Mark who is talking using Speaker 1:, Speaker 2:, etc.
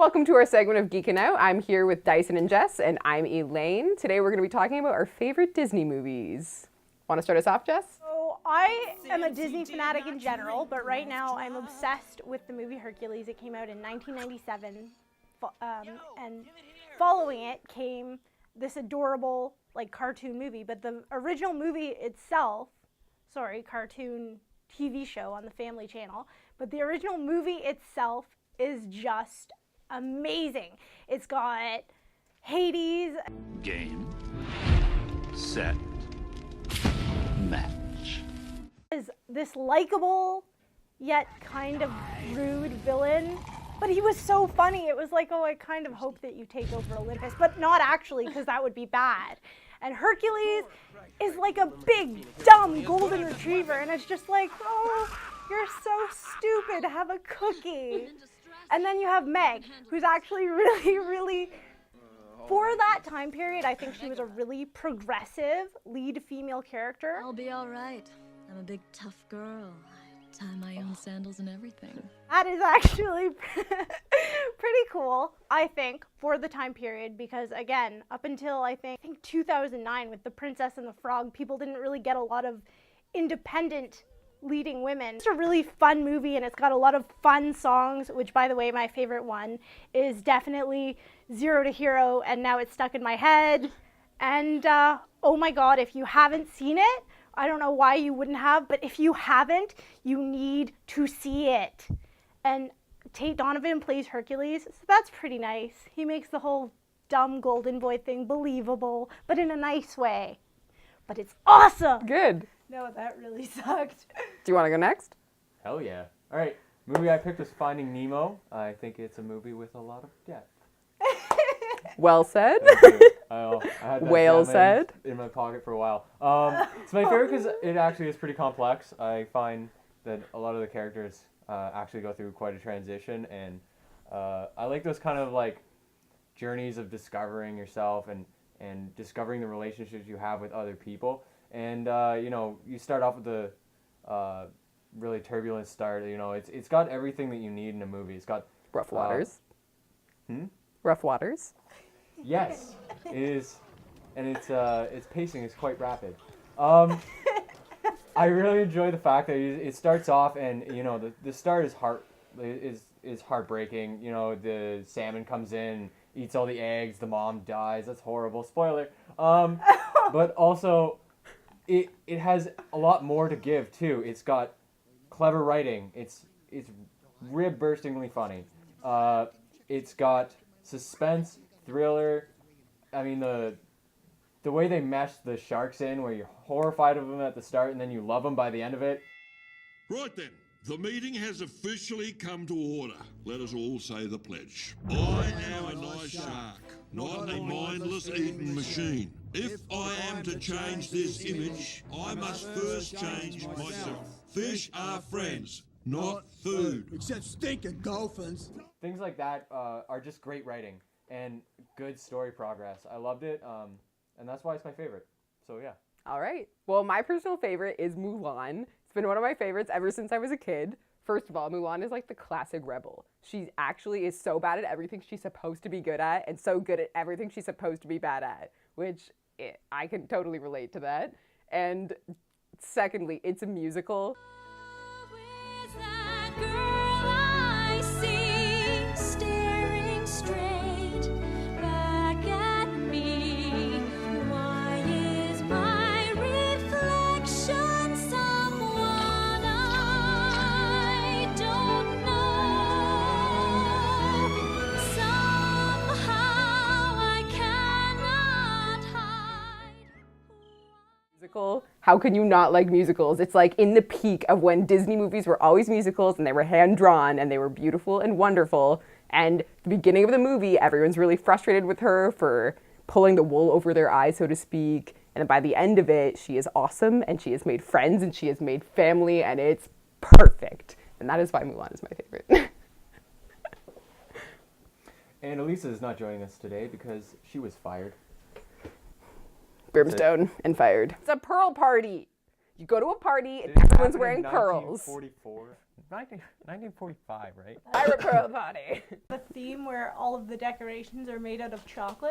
Speaker 1: Welcome to our segment of Geekin Out. I'm here with Dyson and Jess, and I'm Elaine. Today we're going to be talking about our favorite Disney movies. Want to start us off, Jess?
Speaker 2: So I am a Disney fanatic in general, but right now I'm obsessed with the movie Hercules. It came out in 1997, and following it came this adorable cartoon movie. But the original movie itself, cartoon TV show on the Family Channel, but the original movie itself is just amazing. It's got Hades.
Speaker 3: Game, set, match.
Speaker 2: Is this likable yet kind of rude villain, but he was so funny. It was like, oh, I kind of hope that you take over Olympus, but not actually, because that would be bad. And Hercules is like a big, dumb golden retriever, and it's just like, oh, you're so stupid, have a cookie. And then you have Meg, who's actually really, for that time period, I think she was a really progressive lead female character.
Speaker 4: I'll be all right. I'm a big tough girl. I tie my own sandals and everything.
Speaker 2: That is actually pretty cool, I think, for the time period, because again, up until I think 2009 with The Princess and the Frog, people didn't really get a lot of independent leading women. It's a really fun movie, and it's got a lot of fun songs, which, by the way, my favorite one is definitely Zero to Hero, and Now It's Stuck in My Head. And oh my god, if you haven't seen it, I don't know why you wouldn't have, but if you haven't, you need to see it. And Tate Donovan plays Hercules, so that's pretty nice. He makes the whole dumb golden boy thing believable, but in a nice way. But it's awesome!
Speaker 1: Good.
Speaker 2: No, that really sucked.
Speaker 1: Do you want to go next?
Speaker 5: Hell yeah. All right, movie I picked was Finding Nemo. I think it's a movie with a lot of depth.
Speaker 1: Well said.
Speaker 5: Thank you. I had that
Speaker 1: Well
Speaker 5: gem
Speaker 1: said.
Speaker 5: in my pocket for a while. It's my favorite because it actually is pretty complex. I find that a lot of the characters actually go through quite a transition, and I like those kind of like journeys of discovering yourself and discovering the relationships you have with other people. And you start off with the really turbulent start. It's got everything that you need in a movie. It's got
Speaker 1: Rough waters. Rough waters.
Speaker 5: Yes, it is, and its pacing is quite rapid. I really enjoy the fact that it starts off, and the start is heartbreaking. The salmon comes in, eats all the eggs, the mom dies. That's horrible. Spoiler. But also, it has a lot more to give too. It's got clever writing. It's rib-burstingly funny. It's got suspense, thriller. I mean, the way they mesh the sharks in, where you're horrified of them at the start and then you love them by the end of it.
Speaker 6: Right then, the meeting has officially come to order. Let us all say the pledge. I am a nice shark, not a mindless eating machine. If I am to change this image, I must first change myself. Fish are friends, not food.
Speaker 7: Except stinking dolphins.
Speaker 5: Things like that are just great writing and good story progress. I loved it, and that's why it's my favorite. So yeah.
Speaker 1: All right. Well, my personal favorite is Mulan. It's been one of my favorites ever since I was a kid. First of all, Mulan is like the classic rebel. She actually is so bad at everything she's supposed to be good at, and so good at everything she's supposed to be bad at, which I can totally relate to that. And secondly, it's a musical. How can you not like musicals? It's like in the peak of when Disney movies were always musicals, and they were hand-drawn, and they were beautiful and wonderful. And the beginning of the movie, everyone's really frustrated with her for pulling the wool over their eyes, so to speak. And by the end of it, she is awesome, and she has made friends, and she has made family, and it's perfect. And that is why Mulan is my favorite.
Speaker 5: And Elisa is not joining us today because she was fired.
Speaker 1: Brimstone and fired. It's a pearl party. You go to a party and everyone's wearing pearls.
Speaker 5: 1944. 1945, right?
Speaker 1: Pirate Pearl Party.
Speaker 2: The theme where all of the decorations are made out of chocolate.